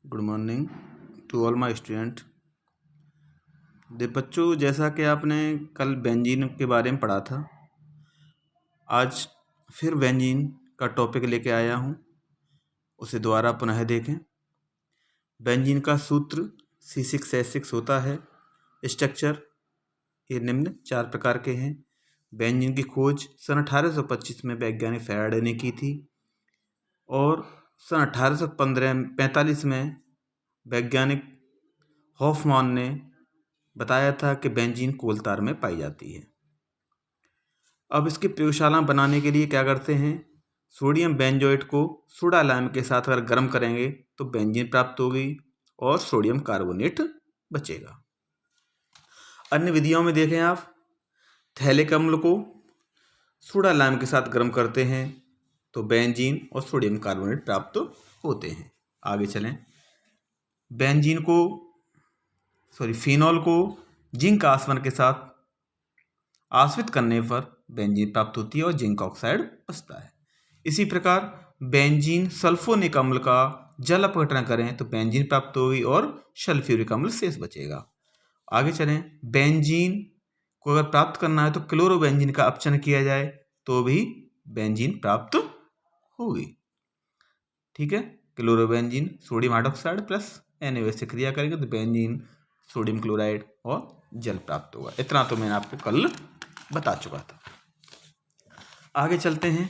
Good morning to all my student. बच्चों, जैसा कि आपने कल बेंजीन के बारे में पढ़ा था, आज फिर बेंजीन का टॉपिक लेके आया हूँ, उसे दोबारा पुनः देखें। बेंजीन का सूत्र C6H6 होता है। स्ट्रक्चर ये निम्न 4 प्रकार के हैं। बेंजीन की खोज सन 1825 में वैज्ञानिक फैराडे ने की थी और सन 1845 में वैज्ञानिक हॉफमान ने बताया था कि बेंजीन कोल तार में पाई जाती है। अब इसकी प्रयोगशाला बनाने के लिए क्या करते हैं, सोडियम बेंजोएट को सोडा लाइम के साथ अगर गर्म करेंगे तो बेंजीन प्राप्त होगी और सोडियम कार्बोनेट बचेगा। अन्य विधियों में देखें आप, थैलिक अम्ल को सोडा लाइम के साथ गर्म करते हैं तो बेंजीन और सोडियम कार्बोनेट प्राप्त होते हैं। आगे चलें। फिनॉल को जिंक आसवन के साथ आश्रित करने पर बेंजीन प्राप्त होती है और जिंक ऑक्साइड बचता है। इसी प्रकार बेंजीन सल्फोनिक अम्ल का जल अपघटन करें तो बेंजीन प्राप्त होगी और सल्फ्यूरिक अम्ल शेष बचेगा। आगे चलें। बेंजीन को अगर प्राप्त करना है तो क्लोरोबेंजीन का अपचयन किया जाए तो भी बेंजीन प्राप्त होगी। ठीक है, chlorobenzene sodium hydroxide plus NaOH से क्रिया करेंगे तो बेंजीन सोडियम क्लोराइड और जल प्राप्त होगा। इतना तो मैंने आपको कल बता चुका था। आगे चलते हैं।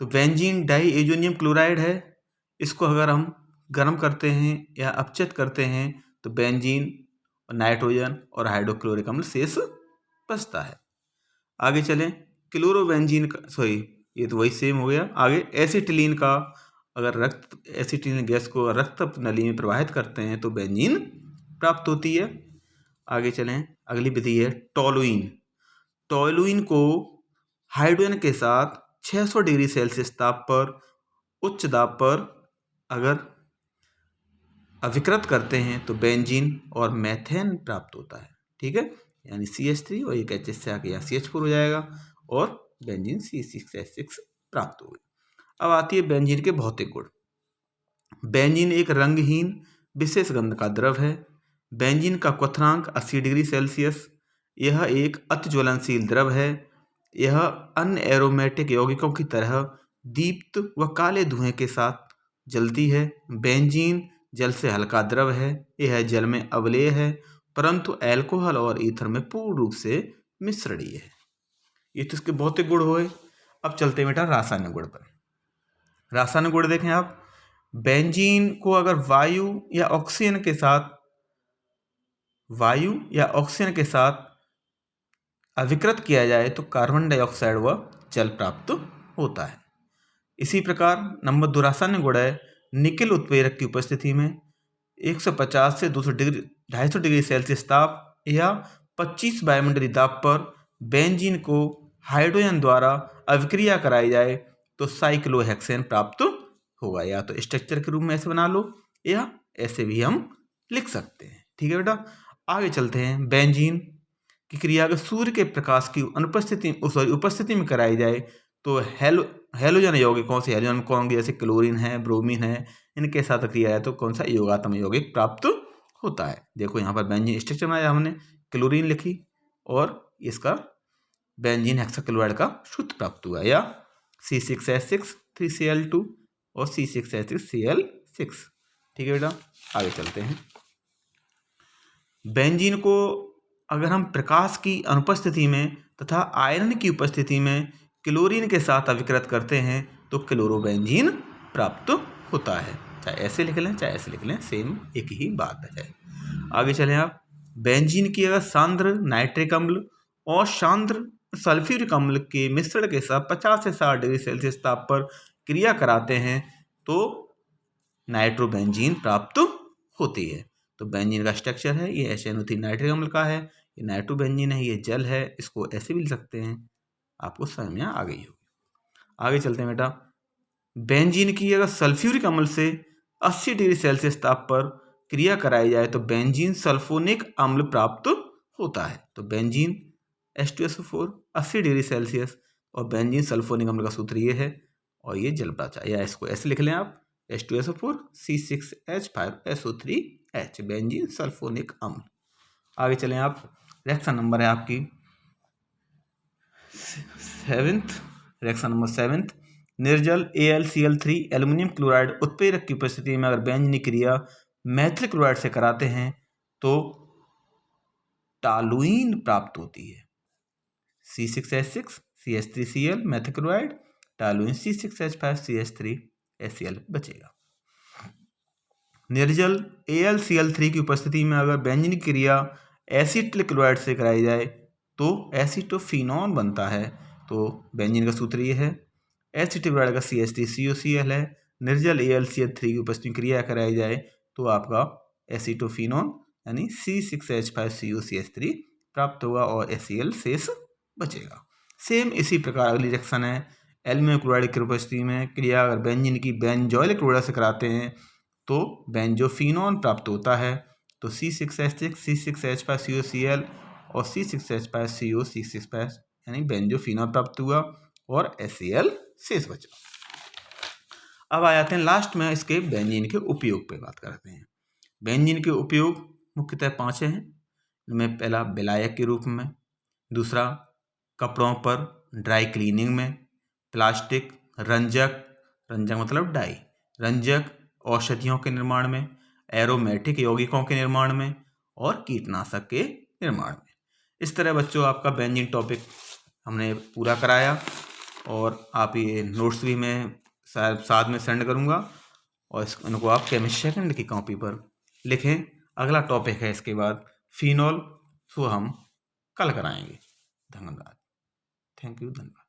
तो बेंजीन डाईएजोनियम क्लोराइड है, इसको अगर हम गर्म करते हैं या अपचित करते हैं तो बेंजीन, नाइट्रोजन और हाइड्रोक्लोरिक अम्ल शेष बचता है। आगे चलें। क्लोरोबेंजीन का ये तो वही सेम हो गया। आगे एसिटिलीन का अगर एसिटिलीन गैस को रक्त नली में प्रवाहित करते हैं तो बेंजीन प्राप्त होती है। आगे चलें। अगली विधि है टोलुइन। टोलुइन को हाइड्रोजन के साथ 600 डिग्री सेल्सियस ताप पर उच्च दाब पर अगर अभिकृत करते हैं तो बेंजीन और मेथेन प्राप्त होता है। ठीक है, यानी CH3 और एक H से आके यहाँ CH4 हो जाएगा और बेंजीन C6H6 प्राप्त होगी। अब आती है बेंजीन के भौतिक गुण। बेंजीन एक रंगहीन विशेष गंध का द्रव है। बेंजीन का क्वथनांक 80 डिग्री सेल्सियस। यह एक अति ज्वलनशील द्रव है। यह अन्य एरोमेटिक यौगिकों की तरह दीप्त व काले धुएं के साथ जलती है। बेंजीन जल से हल्का द्रव है। यह जल में अवलेय है परंतु अल्कोहल और ईथर में पूर्ण रूप से मिश्रणीय है। ये तो इसके भौतिक गुण हुए। अब चलते हैं बेटा रासायनिक गुण पर। रासायनिक गुण देखें आप। बेंजीन को अगर वायु या ऑक्सीजन के साथ अभिकृत किया जाए तो कार्बन डाइऑक्साइड व जल प्राप्त होता है। इसी प्रकार नंबर 2 रासायनिक गुण है निकेल उत्प्रेरक की उपस्थिति में 150 से 250 डिग्री सेल्सियस ताप या 25 वायुमंडलीय दाब पर बेंजीन को हाइड्रोजन द्वारा अभिक्रिया कराई जाए तो साइक्लोहेक्सेन प्राप्त होगा। या तो स्ट्रक्चर के रूप में ऐसे बना लो या ऐसे भी हम लिख सकते हैं। ठीक है बेटा, आगे चलते हैं। बेंजीन की क्रिया अगर सूर्य के प्रकाश की उपस्थिति में कराई जाए तो हैलोजन यौगिकों से हैलोजन कौन, जैसे क्लोरीन है, ब्रोमीन है, इनके साथ क्रिया है तो कौन सा योगात्मक यौगिक प्राप्त होता है। देखो यहाँ पर बेंजीन स्ट्रक्चर बनाया हमने, क्लोरीन लिखी और इसका बेंजीन हेक्साक्लोराइड का सूत्र प्राप्त हुआ या C6H6 3Cl2 और C6H6Cl6। ठीक है बेटा, आगे चलते हैं। बेंजीन को अगर हम प्रकाश की अनुपस्थिति में तथा आयरन की उपस्थिति में क्लोरीन के साथ अभिकृत करते हैं तो क्लोरोबेंजीन प्राप्त होता है। चाहे ऐसे लिख लें चाहे ऐसे लिख लें, सेम एक ही बात है। आगे चलें आप। बेंजीन की अगर सांद्र नाइट्रिक अम्ल और सांद्र सल्फ्यूरिक अम्ल के मिश्रण के साथ 50 से 60 डिग्री सेल्सियस ताप पर क्रिया कराते हैं तो नाइट्रोबेंजीन प्राप्त होती है। तो बेंजीन का स्ट्रक्चर है, ये HNO3 नाइट्रिक अम्ल का है, ये नाइट्रोबेंजीन है, ये जल है, इसको ऐसे भी लिख सकते हैं। आपको समझ में आ गई होगी। आगे चलते हैं बेटा। बेंजीन की अगर सल्फ्यूरिक अम्ल से 80 डिग्री सेल्सियस ताप पर क्रिया कराई जाए तो बेंजीन सल्फोनिक अम्ल प्राप्त होता है। तो बेंजीन H2SO4 80 डिग्री सेल्सियस और बेंजीन सल्फोनिक अम्ल का सूत्र ये है और ये जल प्राप्त, या इसको ऐसे लिख लें आप H2SO4 C6H5SO3H बेंजीन सल्फोनिक अम्ल। आगे चलें आप, रिएक्शन नंबर है आपकी 7th, रिएक्शन नंबर 7th, निर्जल AlCl3 एल्युमिनियम क्लोराइड उत्प्रेरक की उपस्थिति में अगर बेंजीन क्रिया मैथिल क्लोराइड से कराते हैं तो टॉलुइन प्राप्त होती है। C6H6 CH3Cl Maithil chloride, toluene C6H5CH3HCl बचेगा। निर्जल AlCl3 की उपस्थिति में अगर बेंजीन की क्रिया एसिटिल क्लोराइड से कराई जाए तो एसिटोफिनॉन बनता है। तो बेंजीन का सूत्र ये है, एसिटिल क्लोराइड का CH3COCl है, निर्जल AlCl3 की उपस्थिति में क्रिया कराई जाए तो आपका एसिटोफिनॉन यानी C6H5COCH3 प्राप्त होगा और HCl शेष बचेगा। सेम इसी प्रकार अगली रिएक्शन है, एल्युमिनियम क्लोराइड की उपस्थिति में क्रिया अगर बेंजीन की बेंजोइल क्लोराइड से कराते हैं तो बेंजोफिनॉन प्राप्त होता है। तो C6H6 C6H5COCl और C6H5CO6H5 यानी बेंजोफिनॉन प्राप्त हुआ और HCl शेष बचा। अब आ जाते हैं लास्ट में इसके बेंजीन के उपयोग पे बात करते हैं। बेंजीन के उपयोग मुख्यतः 5 हैं। इनमें पहला विलायक के रूप में, दूसरा कपड़ों पर ड्राई क्लीनिंग में, प्लास्टिक, रंजक, रंजक मतलब डाई, रंजक, औषधियों के निर्माण में, एरोमेटिक यौगिकों के निर्माण में और कीटनाशक के निर्माण में। इस तरह बच्चों आपका बेंजीन टॉपिक हमने पूरा कराया और आप ये नोट्स भी मैं साथ में सेंड करूँगा और इनको आप केमिस्ट्री सेकंड की कॉपी पर लिखें। अगला टॉपिक है इसके बाद फिनॉल, सो हम कल कराएंगे। धन्यवाद, थैंक यू, धन्यवाद।